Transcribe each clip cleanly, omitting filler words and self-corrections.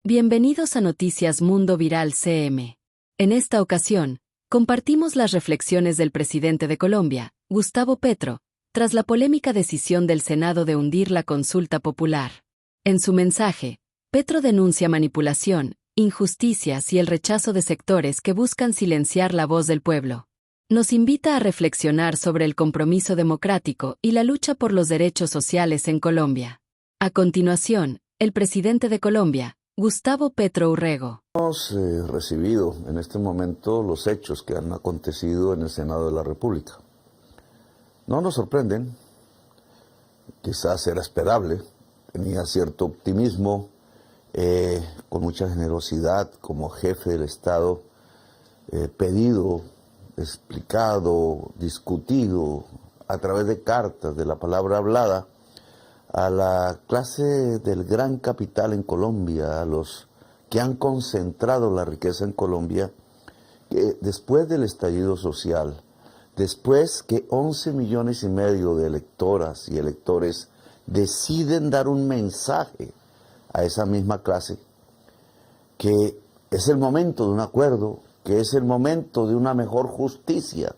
Bienvenidos a Noticias Mundo Viral CM. En esta ocasión, compartimos las reflexiones del presidente de Colombia, Gustavo Petro, tras la polémica decisión del Senado de hundir la consulta popular. En su mensaje, Petro denuncia manipulación, injusticias y el rechazo de sectores que buscan silenciar la voz del pueblo. Nos invita a reflexionar sobre el compromiso democrático y la lucha por los derechos sociales en Colombia. A continuación, el presidente de Colombia, Gustavo Petro Urrego. Hemos recibido en este momento los hechos que han acontecido en el Senado de la República. No nos sorprenden, quizás era esperable, tenía cierto optimismo, con mucha generosidad como jefe del Estado, pedido, explicado, discutido a través de cartas, de la palabra hablada, a la clase del gran capital en Colombia, a los que han concentrado la riqueza en Colombia, que después del estallido social, después que 11,5 millones de electoras y electores deciden dar un mensaje a esa misma clase, que es el momento de un acuerdo, que es el momento de una mejor justicia,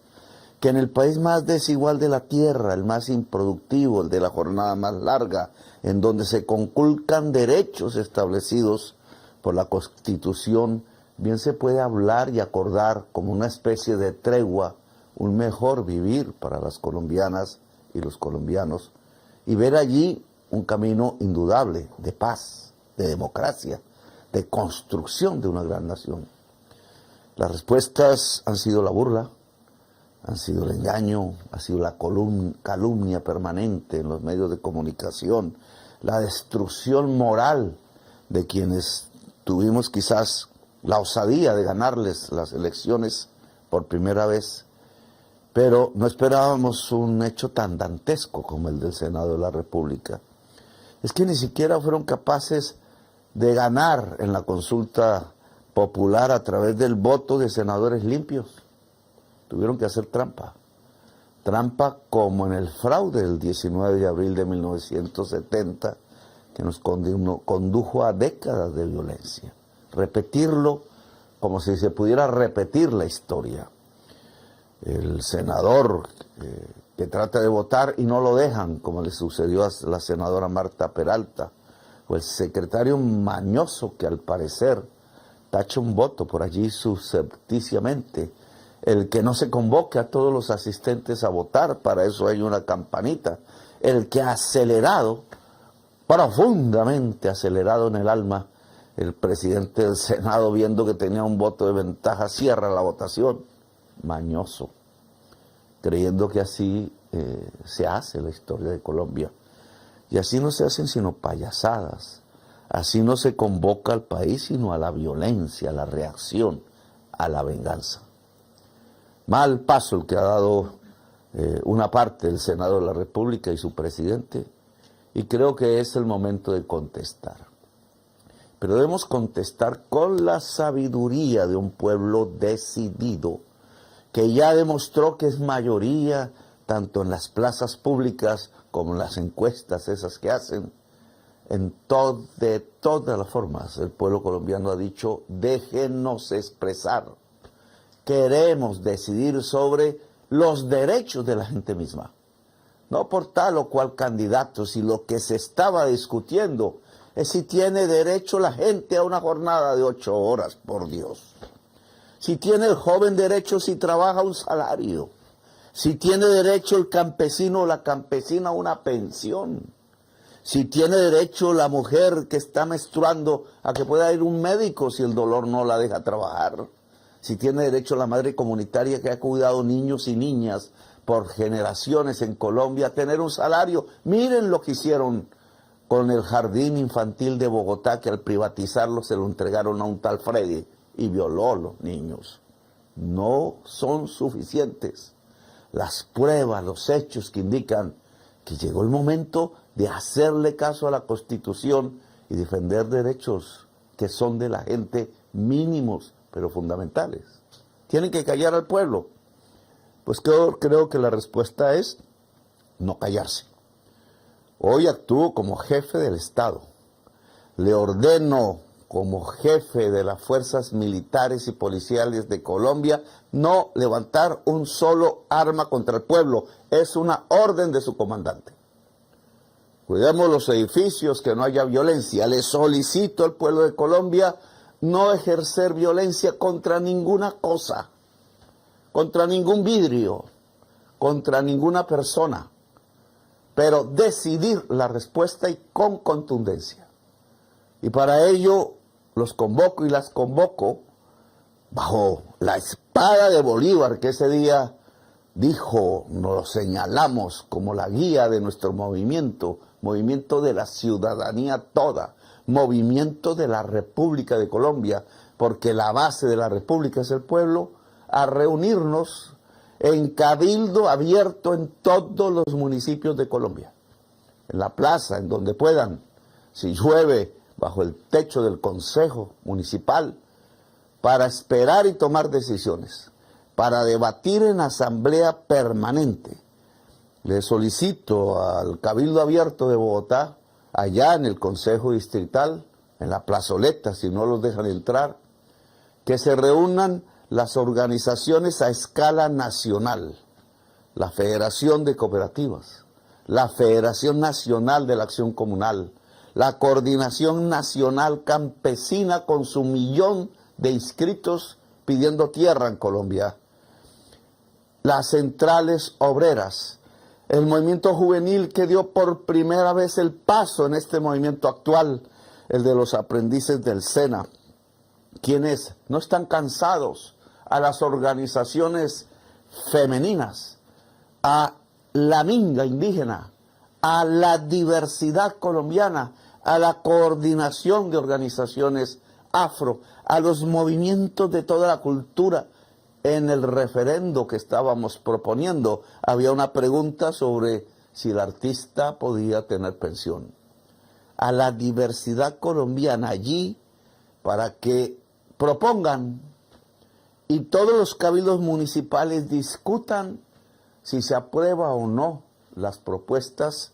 que en el país más desigual de la tierra, el más improductivo, el de la jornada más larga, en donde se conculcan derechos establecidos por la Constitución, bien se puede hablar y acordar como una especie de tregua, un mejor vivir para las colombianas y los colombianos, y ver allí un camino indudable de paz, de democracia, de construcción de una gran nación. Las respuestas han sido la burla, han sido el engaño, ha sido la calumnia permanente en los medios de comunicación, la destrucción moral de quienes tuvimos quizás la osadía de ganarles las elecciones por primera vez, pero no esperábamos un hecho tan dantesco como el del Senado de la República. Es que ni siquiera fueron capaces de ganar en la consulta popular a través del voto de senadores limpios. Tuvieron que hacer trampa. Trampa como en el fraude del 19 de abril de 1970, que nos condujo a décadas de violencia. Repetirlo como si se pudiera repetir la historia. El senador que trata de votar y no lo dejan, como le sucedió a la senadora Marta Peralta, o el secretario mañoso que al parecer tacha un voto por allí subrepticiamente, el que no se convoque a todos los asistentes a votar, para eso hay una campanita, el que ha acelerado, profundamente acelerado en el alma, el presidente del Senado, viendo que tenía un voto de ventaja, cierra la votación, mañoso, creyendo que así se hace la historia de Colombia. Y así no se hacen sino payasadas, así no se convoca al país sino a la violencia, a la reacción, a la venganza. Mal paso el que ha dado una parte del Senado de la República y su presidente, y creo que es el momento de contestar. Pero debemos contestar con la sabiduría de un pueblo decidido, que ya demostró que es mayoría tanto en las plazas públicas como en las encuestas esas que hacen, de todas las formas. El pueblo colombiano ha dicho, déjenos expresar. Queremos decidir sobre los derechos de la gente misma. No por tal o cual candidato, si lo que se estaba discutiendo es si tiene derecho la gente a una jornada de 8 horas, por Dios. Si tiene el joven derecho si trabaja un salario. Si tiene derecho el campesino o la campesina a una pensión. Si tiene derecho la mujer que está menstruando a que pueda ir a un médico si el dolor no la deja trabajar. Si tiene derecho la madre comunitaria que ha cuidado niños y niñas por generaciones en Colombia a tener un salario. Miren lo que hicieron con el jardín infantil de Bogotá, que al privatizarlo se lo entregaron a un tal Freddy y violó a los niños. No son suficientes las pruebas, los hechos que indican que llegó el momento de hacerle caso a la Constitución y defender derechos que son de la gente mínimos, pero fundamentales. ¿Tienen que callar al pueblo? Pues creo que la respuesta es no callarse. Hoy actúo como jefe del Estado. Le ordeno como jefe de las fuerzas militares y policiales de Colombia, no levantar un solo arma contra el pueblo. Es una orden de su comandante. Cuidemos los edificios, que no haya violencia. Le solicito al pueblo de Colombia no ejercer violencia contra ninguna cosa, contra ningún vidrio, contra ninguna persona, pero decidir la respuesta y con contundencia. Y para ello los convoco y las convoco bajo la espada de Bolívar, que ese día dijo, nos lo señalamos como la guía de nuestro movimiento, movimiento de la ciudadanía toda, movimiento de la República de Colombia, porque la base de la República es el pueblo, a reunirnos en cabildo abierto en todos los municipios de Colombia, en la plaza, en donde puedan, si llueve, bajo el techo del Consejo Municipal, para esperar y tomar decisiones, para debatir en asamblea permanente. Le solicito al Cabildo Abierto de Bogotá, allá en el Consejo Distrital, en la plazoleta, si no los dejan entrar, que se reúnan las organizaciones a escala nacional, la Federación de Cooperativas, la Federación Nacional de la Acción Comunal, la Coordinación Nacional Campesina con su 1.000.000 de inscritos pidiendo tierra en Colombia, las centrales obreras, el movimiento juvenil que dio por primera vez el paso en este movimiento actual, el de los aprendices del SENA, quienes no están cansados, a las organizaciones femeninas, a la minga indígena, a la diversidad colombiana, a la coordinación de organizaciones afro, a los movimientos de toda la cultura. En el referendo que estábamos proponiendo había una pregunta sobre si el artista podía tener pensión. A la diversidad colombiana allí para que propongan y todos los cabildos municipales discutan si se aprueba o no las propuestas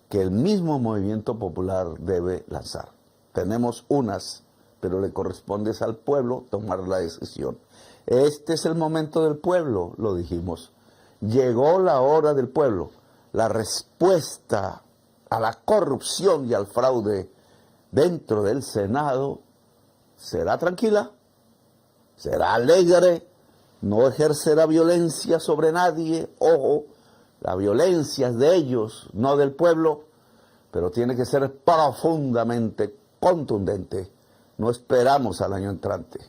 que el mismo movimiento popular debe lanzar. Tenemos unas, pero le corresponde al pueblo tomar la decisión. Este es el momento del pueblo, lo dijimos. Llegó la hora del pueblo. La respuesta a la corrupción y al fraude dentro del Senado será tranquila, será alegre, no ejercerá violencia sobre nadie. Ojo, la violencia es de ellos, no del pueblo, pero tiene que ser profundamente contundente. No esperamos al año entrante.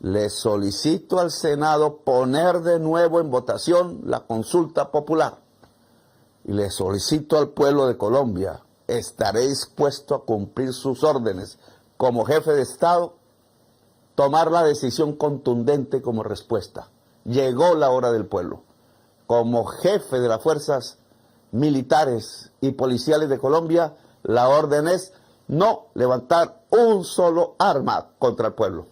Le solicito al Senado poner de nuevo en votación la consulta popular. Y le solicito al pueblo de Colombia, estaré dispuesto a cumplir sus órdenes como jefe de Estado, tomar la decisión contundente como respuesta. Llegó la hora del pueblo. Como jefe de las fuerzas militares y policiales de Colombia, la orden es no levantar un solo arma contra el pueblo.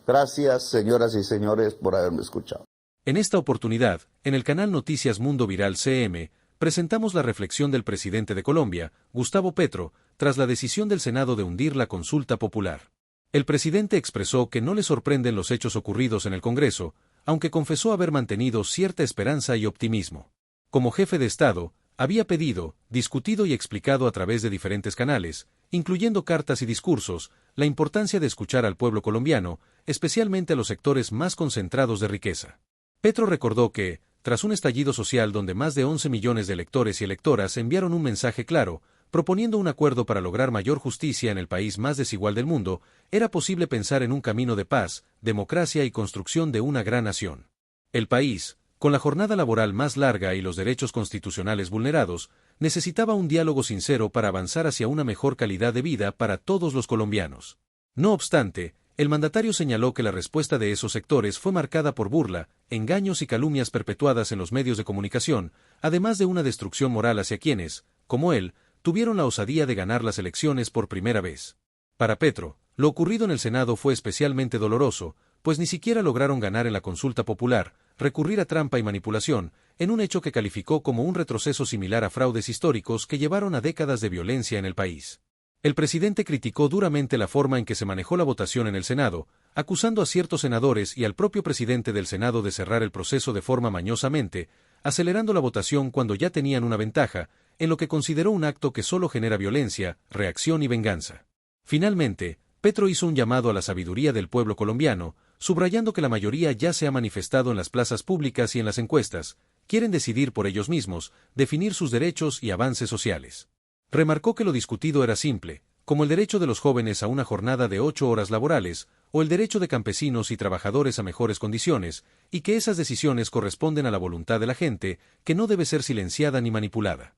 Gracias, señoras y señores, por haberme escuchado. En esta oportunidad, en el canal Noticias Mundo Viral CM, presentamos la reflexión del presidente de Colombia, Gustavo Petro, tras la decisión del Senado de hundir la consulta popular. El presidente expresó que no le sorprenden los hechos ocurridos en el Congreso, aunque confesó haber mantenido cierta esperanza y optimismo. Como jefe de Estado, había pedido, discutido y explicado a través de diferentes canales, incluyendo cartas y discursos, la importancia de escuchar al pueblo colombiano, especialmente a los sectores más concentrados de riqueza. Petro recordó que, tras un estallido social donde más de 11 millones de electores y electoras enviaron un mensaje claro, proponiendo un acuerdo para lograr mayor justicia en el país más desigual del mundo, era posible pensar en un camino de paz, democracia y construcción de una gran nación. El país, con la jornada laboral más larga y los derechos constitucionales vulnerados, necesitaba un diálogo sincero para avanzar hacia una mejor calidad de vida para todos los colombianos. No obstante, el mandatario señaló que la respuesta de esos sectores fue marcada por burla, engaños y calumnias perpetuadas en los medios de comunicación, además de una destrucción moral hacia quienes, como él, tuvieron la osadía de ganar las elecciones por primera vez. Para Petro, lo ocurrido en el Senado fue especialmente doloroso, pues ni siquiera lograron ganar en la consulta popular, recurrir a trampa y manipulación, en un hecho que calificó como un retroceso similar a fraudes históricos que llevaron a décadas de violencia en el país. El presidente criticó duramente la forma en que se manejó la votación en el Senado, acusando a ciertos senadores y al propio presidente del Senado de cerrar el proceso de forma mañosamente, acelerando la votación cuando ya tenían una ventaja, en lo que consideró un acto que solo genera violencia, reacción y venganza. Finalmente, Petro hizo un llamado a la sabiduría del pueblo colombiano, subrayando que la mayoría ya se ha manifestado en las plazas públicas y en las encuestas, quieren decidir por ellos mismos, definir sus derechos y avances sociales. Remarcó que lo discutido era simple, como el derecho de los jóvenes a una jornada de 8 horas laborales, o el derecho de campesinos y trabajadores a mejores condiciones, y que esas decisiones corresponden a la voluntad de la gente, que no debe ser silenciada ni manipulada.